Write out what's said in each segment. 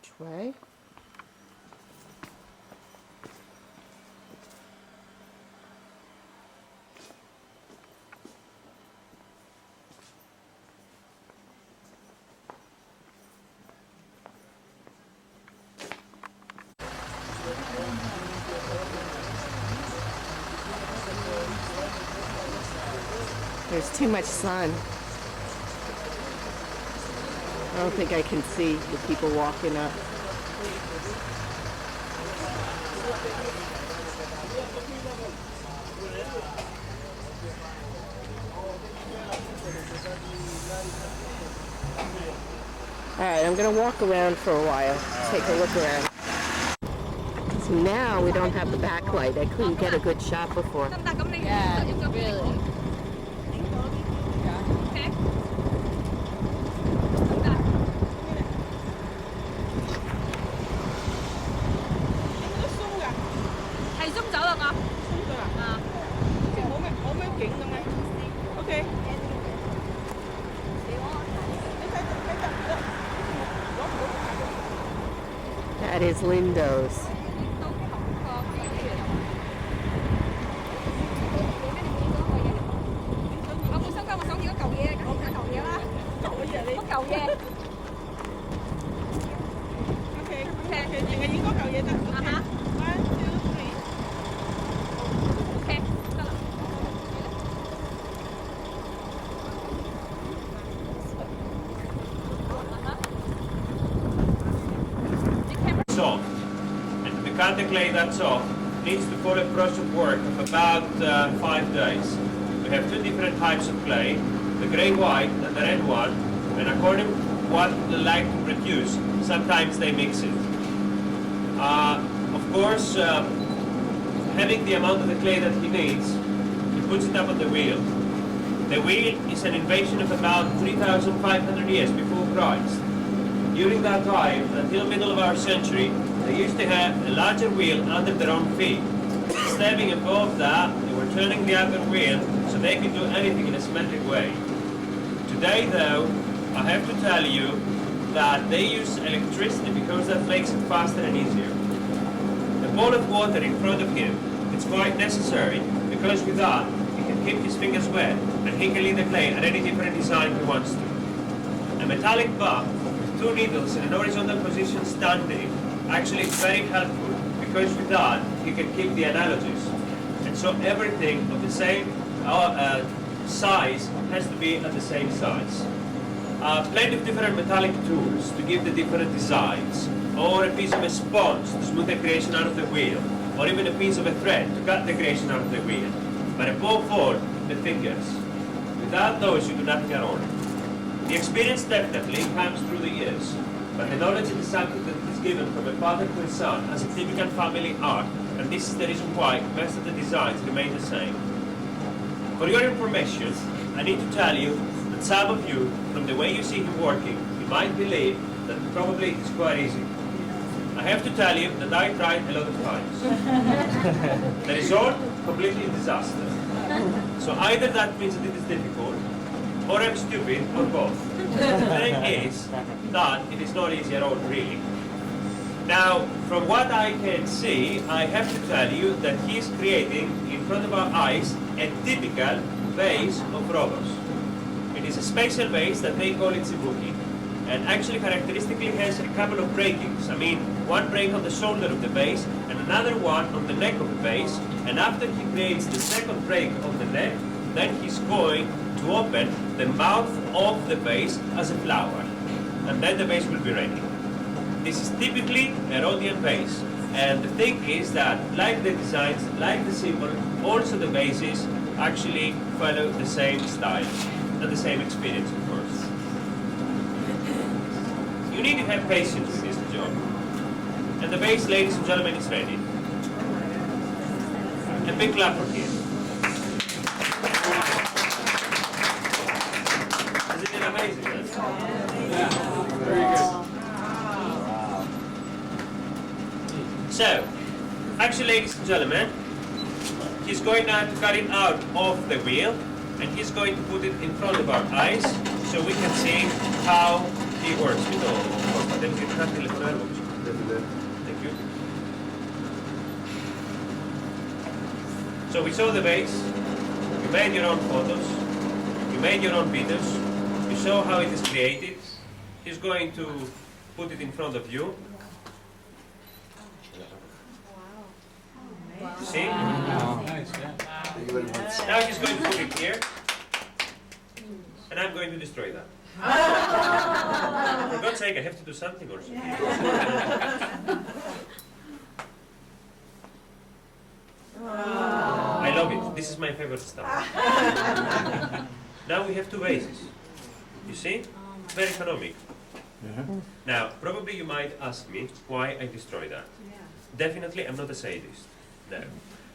archway. There's too much sun. I don't think I can see the people walking up. Alright, I'm going to walk around for a while, take a look around. So now we don't have the backlight. I couldn't get a good shot before. Yeah, really. That is Lindos. Soft, and to become the clay that's soft needs to follow a process of work of about 5 days. We have 2 different types of clay, the grey-white and the red one, and according to what they like to produce, sometimes they mix it. Of course, having the amount of the clay that he needs, he puts it up on the wheel. The wheel is an invention of about 3,500 years before Christ. During that time, until middle of our century, they used to have a larger wheel under their own feet. Stepping above that, they were turning the other wheel so they could do anything in a symmetric way. Today though, I have to tell you that they use electricity because that makes it faster and easier. The bowl of water in front of him, it's quite necessary because with that, he can keep his fingers wet and he can lead the clay at any different design he wants to. A metallic bar 2 needles in an horizontal position standing actually is very helpful because with that you can keep the analogies, and so everything of the same size has to be at the same size. Plenty of different metallic tools to give the different designs, or a piece of a sponge to smooth the creation out of the wheel, or even a piece of a thread to cut the creation out of the wheel, but above all the fingers. Without those you do nothing at all. The experience definitely comes through the years, but the knowledge is something that is given from a father to a son as a typical family art, and this is the reason why most of the designs remain the same. For your information, I need to tell you that some of you, from the way you see him working, you might believe that probably it's quite easy. I have to tell you that I tried a lot of times. The result, completely disaster. So either that means that it is difficult, or I'm stupid, or both. The thing is that it is not easy at all, really. Now, from what I can see, I have to tell you that he's creating, in front of our eyes, a typical vase of Rhodes. It is a special vase that they call it Zibuki, and actually characteristically has a couple of breakings. I mean, one break on the shoulder of the vase, and another one on the neck of the vase, and after he creates the second break on the neck, then he's going to open the mouth of the vase as a flower, and then the vase will be ready. This is typically a Rhodian vase, and the thing is that, like the designs, like the symbol, also the vases actually follow the same style and the same experience, of course. You need to have patience with this job, and the vase, ladies and gentlemen, is ready. A big clap for him. Isn't it amazing? Yeah, very good. So, actually, ladies and gentlemen, he's going now to cut it out of the wheel, and he's going to put it in front of our eyes so we can see how keywords ito. Patensya ka telefonero. Thank you. So we saw the base. You made your own photos. You made your own videos. You saw how it is created. He's going to put it in front of you. See? Nice, yeah. Thank you very much. Now he's going to put it here. And I'm going to destroy that. For God's sake, I have to do something also. I love it. This is my favorite stuff. Now we have two vases. You see? Very economic. Now, probably you might ask me why I destroy that. Definitely, I'm not a sadist. No.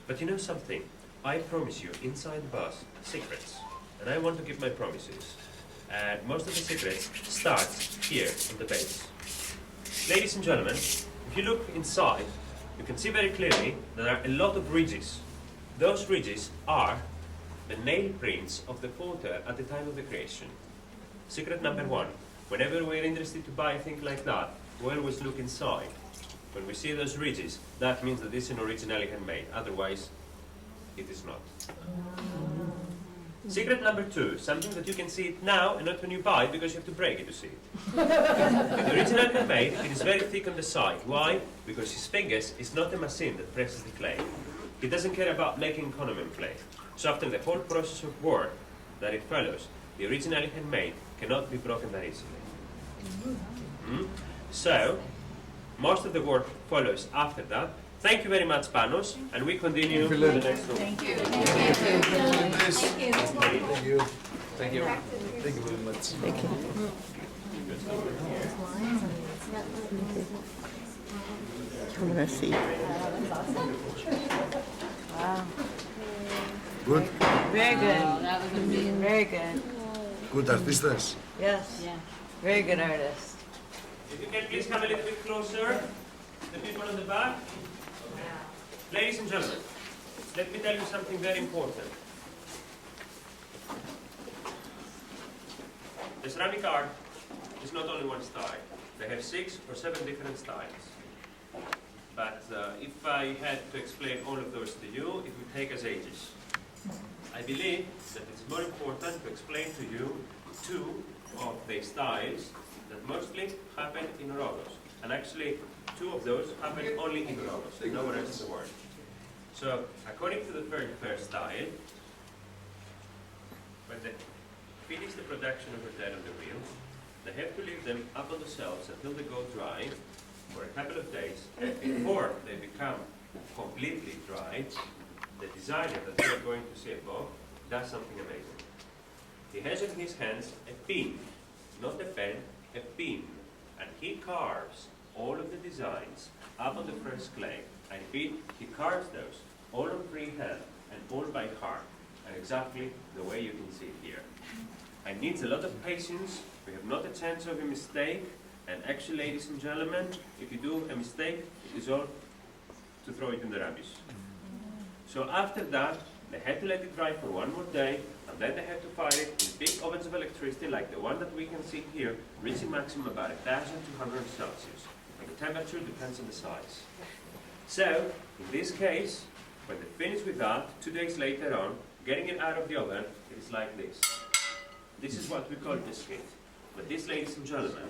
But you know something? I promise you, inside the bus, secrets. And I want to keep my promises. And most of the secrets start here on the base. Ladies and gentlemen, if you look inside, you can see very clearly that there are a lot of ridges. Those ridges are the nail prints of the potter at the time of the creation. Secret number one, whenever we're interested to buy a thing like that, we always look inside. When we see those ridges, that means that it's an originally handmade. Otherwise, it is not. Secret number two, something that you can see it now and not when you buy it because you have to break it to see it. The original handmade, it is very thick on the side. Why? Because his fingers is not a machine that presses the clay. He doesn't care about making economy clay. So after the whole process of work that it follows, the originally handmade cannot be broken that easily. So, most of the work follows after that. Thank you very much, Panos, and we continue in the next room. Thank you. Thank you. Thank you. Thank you very much. Thank you. I'm gonna see. Wow. Good. Very good. That was amazing. Very good. Good artistas. Yes. Yeah. Very good artist. If you can please come a little bit closer, the people on the back. Ladies and gentlemen, let me tell you something very important. The ceramic art is not only one style. They have 6 or 7 different styles. But if I had to explain all of those to you, it would take us ages. I believe that it's more important to explain to you 2 of the styles that mostly happen in Rhodes. And actually, 2 of those happen only in Rhodes, nowhere else in the world. So, according to the first style, when they finish the production over there on the wheel, they have to leave them up on the shelves until they go dry for a couple of days. And before they become completely dry, the designer that we are going to see above does something amazing. He has in his hands a pin, not a pen, a pin, and he carves all of the designs up on the fresh clay. I repeat, he carves those all on freehand and all by heart, and exactly the way you can see it here. It needs a lot of patience. We have not a chance of a mistake, and actually, ladies and gentlemen, if you do a mistake, it is all to throw it in the rubbish. So after that, they had to let it dry for 1 more day, and then they had to fire it in big ovens of electricity like the one that we can see here, reaching maximum about 1,200 Celsius. And the temperature depends on the size. So, in this case, when they finish with that, 2 days later on, getting it out of the oven, it is like this. This is what we call the skit. But this, ladies and gentlemen,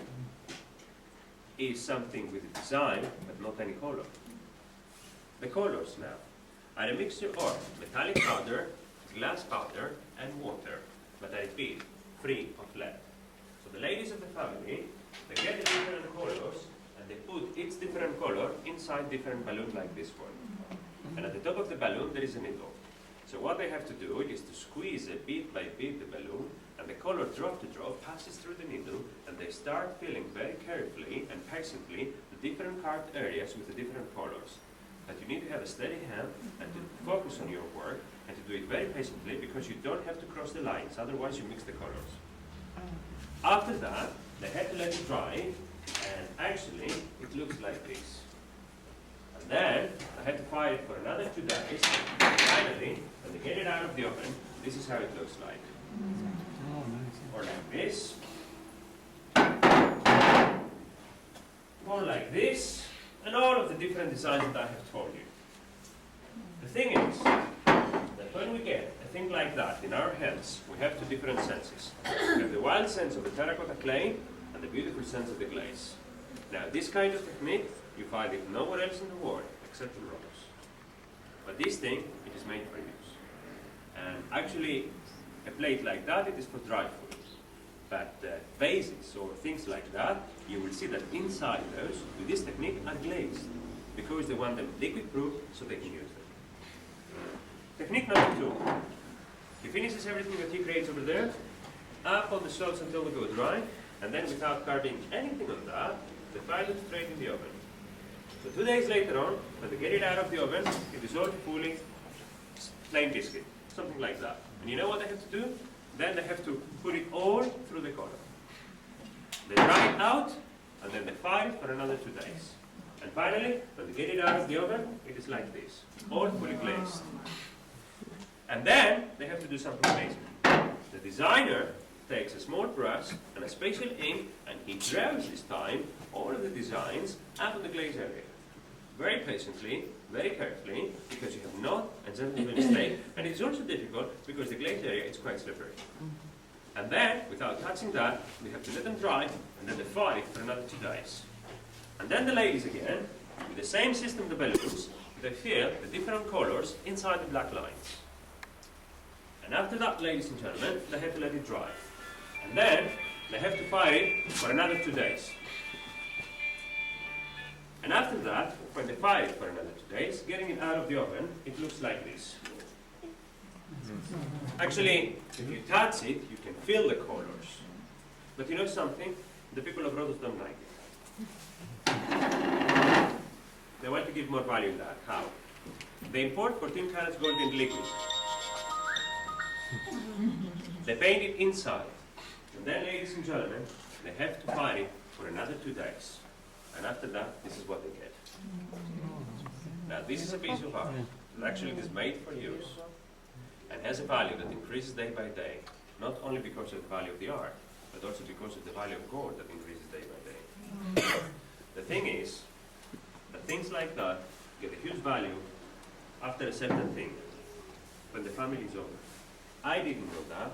is something with a design, but not any color. The colors now are a mixture of metallic powder, glass powder, and water. But I repeat, free of lead. So the ladies of the family, they get the different colors, and they put each different color inside different balloon like this one. And at the top of the balloon, there is a needle. So what they have to do is to squeeze a bit by bit the balloon, and the color drop to drop passes through the needle, and they start filling very carefully and patiently the different carved areas with the different colors. But you need to have a steady hand and to focus on your work and to do it very patiently because you don't have to cross the lines, otherwise you mix the colors. After that, they had to let it dry, and actually it looks like this. And then I had to fire it for another 2 days, and finally, when they get it out of the oven, this is how it looks like. Oh, nice. Or like this. more like this, and all of the different designs that I have told you. The thing is that when we get a thing like that in our hands, we have two different senses. We have the wild sense of the terracotta clay and the beautiful sense of the glaze. Now, this kind of technique, you find it nowhere else in the world except in Rhodes. But this thing, it is made for use. And actually, a plate like that, it is for dry food. But vases or things like that, you will see that inside those, with this technique, are glazed. Because they want them liquid-proof, so they can use them. Technique number 2. He finishes everything that he creates over there, up on the shelves until they go dry, and then without carving anything on that, they file it straight in the oven. So 2 days later on, when they get it out of the oven, it is all fully plain biscuit, something like that. And you know what they have to do? Then they have to put it all through the color. They dry it out, and then they file it for another 2 days. And finally, when they get it out of the oven, it is like this, all fully glazed. And then they have to do something amazing. The designer takes a small brush and a special ink, and he draws this time all of the designs out of the glaze area. Very patiently, very carefully, because you have not accidental mistake, and it's also difficult because the glaze area is quite slippery. And then, without touching that, we have to let them dry, and then they file it for another 2 days. And then the ladies again, with the same system the balloons, they fill the different colors inside the black lines. And after that, ladies and gentlemen, they have to let it dry. And then they have to fire it for another 2 days. And after that, when they fire it for another 2 days, getting it out of the oven, it looks like this. Actually, if you touch it, you can feel the colors. But you know something? The people of Rhodes don't like it. They want to give more value to that. How? They import 14 carats gold in liquid. They paint it inside. And then, ladies and gentlemen, they have to fire it for another 2 days. And after that, this is what they get. Now, this is a piece of art that actually is made for use and has a value that increases day by day, not only because of the value of the art, but also because of the value of gold that increases day by day. The thing is that things like that get a huge value after a certain thing, when the family is over. I didn't know that.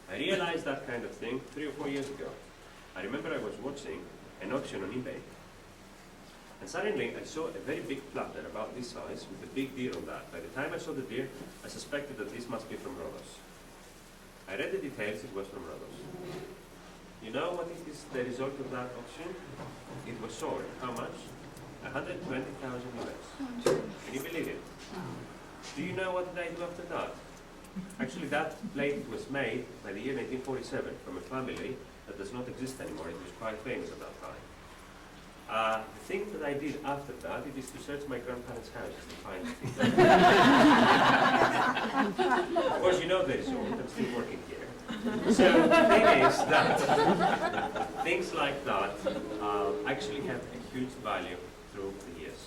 I realized that kind of thing 3 or 4 years ago. I remember I was watching an auction on eBay. And suddenly I saw a very big platter about this size with a big deer on that. By the time I saw the deer, I suspected that this must be from Rhodes. I read the details, it was from Rhodes. You know what is the result of that auction? It was sold. How much? 120,000 US. Can you believe it? Do you know what they do after that? Actually, that plate was made by the year 1947 from a family that does not exist anymore. It was quite famous at that time. The thing that I did after that, it is to search my grandparents' houses to find the thing. Of course, you know there is old. I'm still working here. So the thing is that things like that actually have a huge value through the years.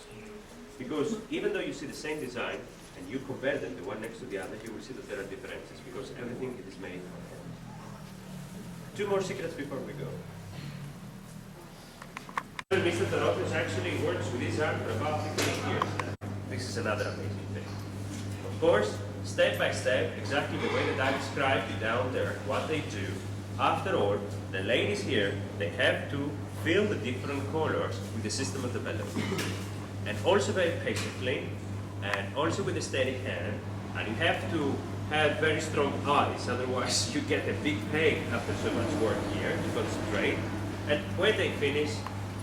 Because even though you see the same design, and you compare them, the one next to the other, you will see that there are differences, because everything it is made for hand. 2 more secrets before we go. Mr. Dork actually works with his art for about 15 years now. This is another amazing thing. Of course, step by step, exactly the way that I described it down there, what they do. After all, the ladies here, they have to fill the different colors with the system of the bellows. And also very patiently, and also with a steady hand, and you have to have very strong eyes, otherwise you get a big pain after so much work here to concentrate. And when they finish,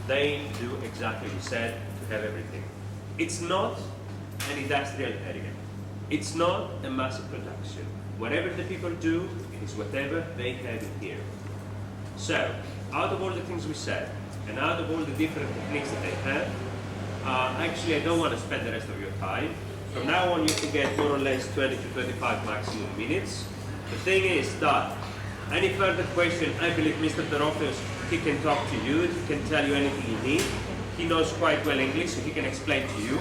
they do exactly what you said, to have everything. It's not an industrial area. It's not a massive production. Whatever the people do, it is whatever they have in here. So, out of all the things we said, and out of all the different techniques that they have, actually, I don't want to spend the rest of your time. From now on, you can get more or less 20 to 25 maximum minutes. The thing is that any further question, I believe Mr. Dorofeus, he can talk to you, he can tell you anything you need. He knows quite well English, so he can explain to you.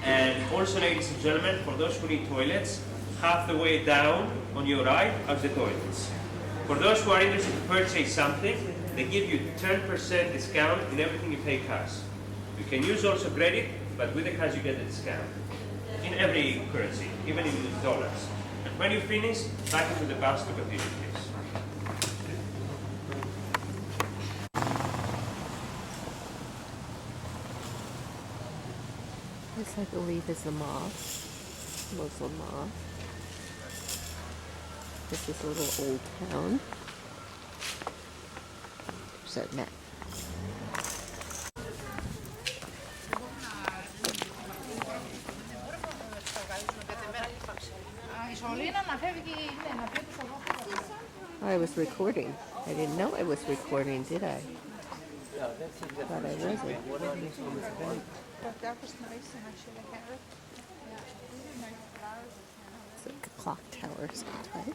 And also, ladies and gentlemen, for those who need toilets, half the way down on your right are the toilets. For those who are interested to purchase something, they give you 10% discount in everything you pay cash. You can use also credit, but with the cash you get a discount in every currency, even in dollars. And when you finish, back into the basket of continue, please. This, I believe, is the mosque, Muslim mosque. This is a little old town. There's that map. I was recording. I didn't know I was recording, did I? Thought I wasn't. It's like a clock tower sometime.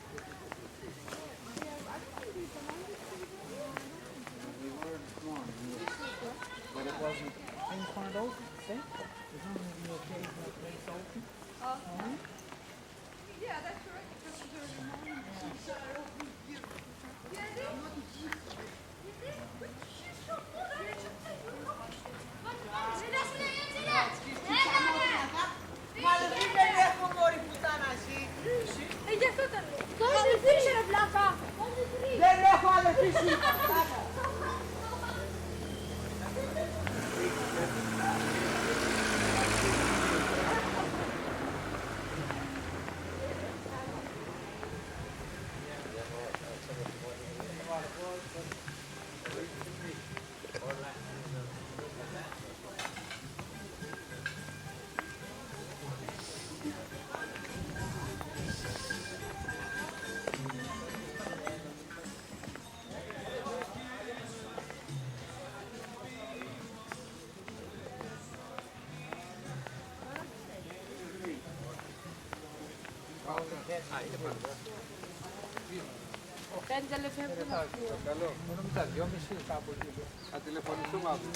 Καλό, μόνο με τα 2,5 κάπου εκεί. Θα τηλεφωνηθούμε αύριο.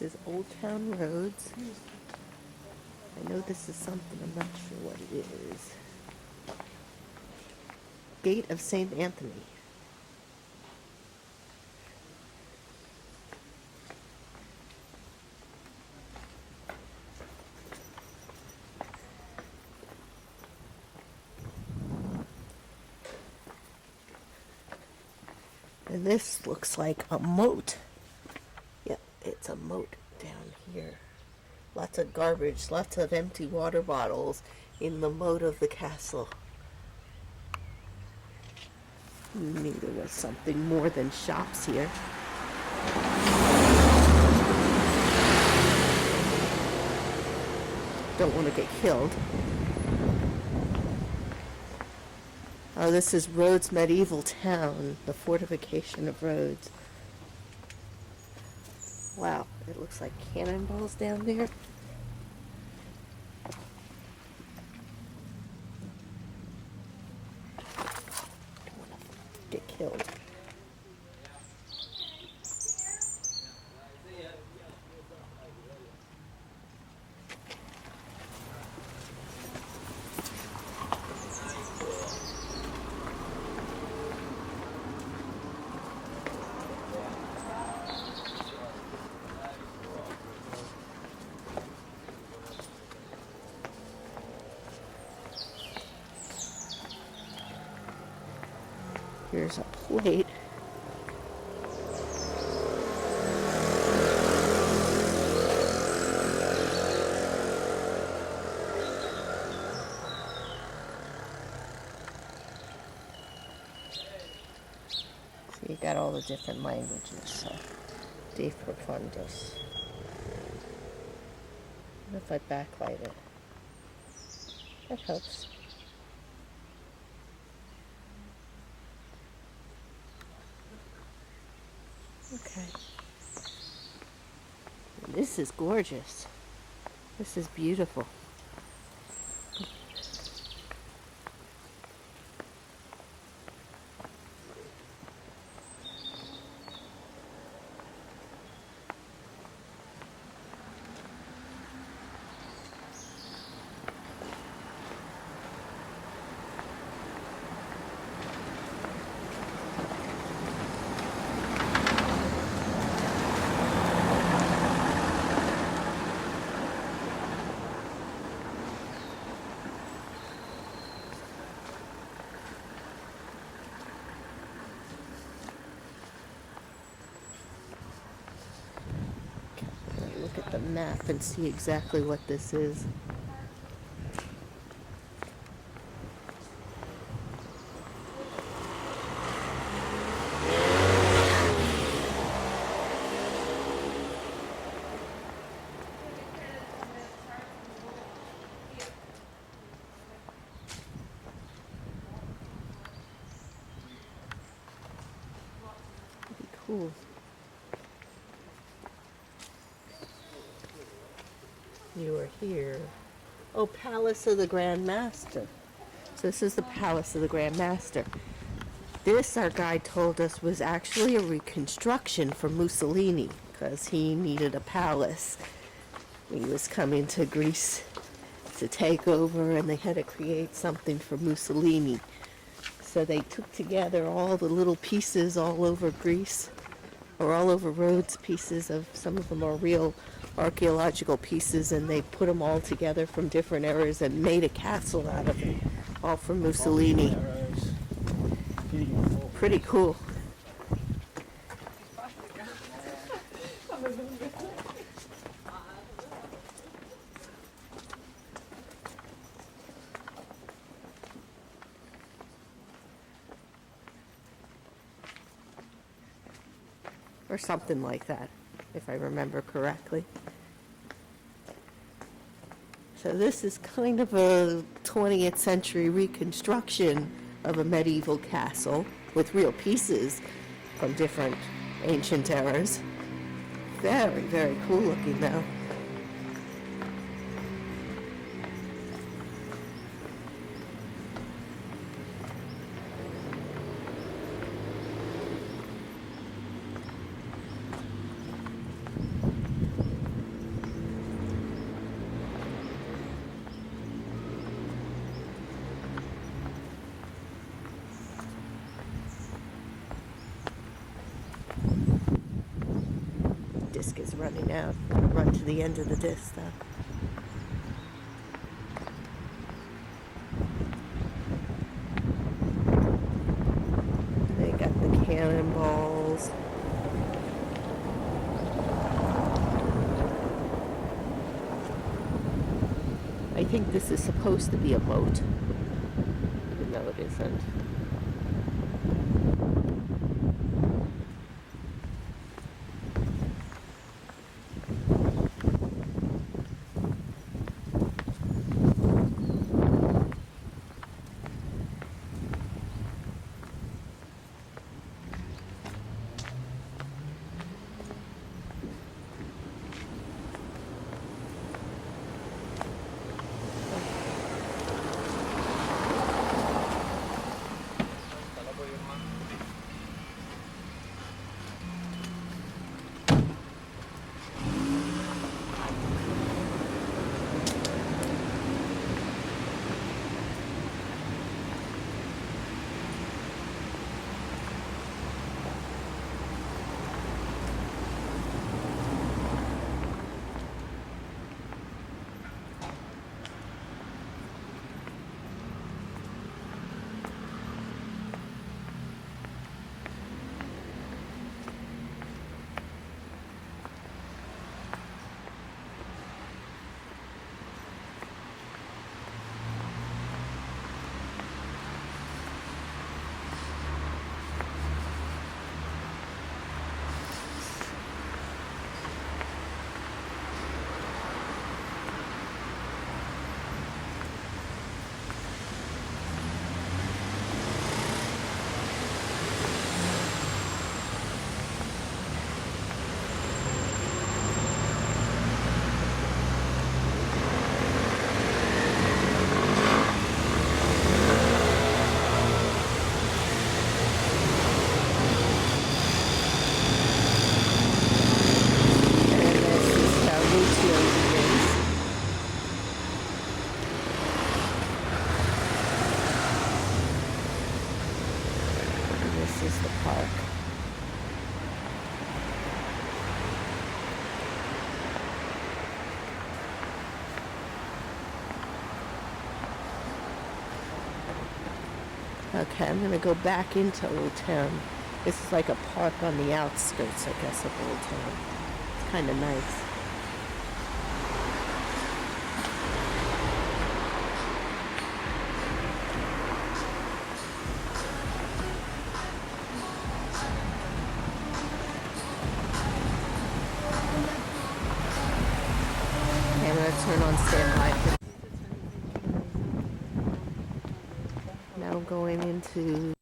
This is Old Town Rhodes. I know this is something, I'm not sure what it is. Gate of St. Anthony. And this looks like a moat. Yep, it's a moat down here. Lots of garbage, lots of empty water bottles in the moat of the castle. Knew there was something more than shops here. Don't want to get killed. Oh, this is Rhodes medieval town, the fortification of Rhodes. Wow, it looks like cannonballs down there. Don't want to get killed. Here's a plate. So you got all the different languages. So, De Profundis. What if I backlight it? That helps. Okay. This is gorgeous. This is beautiful. Look at the map and see exactly what this is. Pretty cool. You are here. Oh, Palace of the Grand Master. So this is the Palace of the Grand Master. This, our guide told us, was actually a reconstruction for Mussolini because he needed a palace. He was coming to Greece to take over and they had to create something for Mussolini. So they took together all the little pieces all over Greece, or all over Rhodes, pieces of, some of them are real archaeological pieces, and they put them all together from different eras and made a castle out of it, all from Mussolini. Pretty cool. Or something like that, if I remember correctly. So this is kind of a 20th century reconstruction of a medieval castle with real pieces from different ancient eras. Very, very cool looking though. Disc is running out. I'll run to the end of the disc though. They got the cannonballs. I think this is supposed to be a moat, even though it isn't. this is the park. Okay, I'm gonna go back into Old Town. This is like a park on the outskirts, I guess, of Old Town. It's kind of nice. Okay, I'm gonna turn on standby. Now going into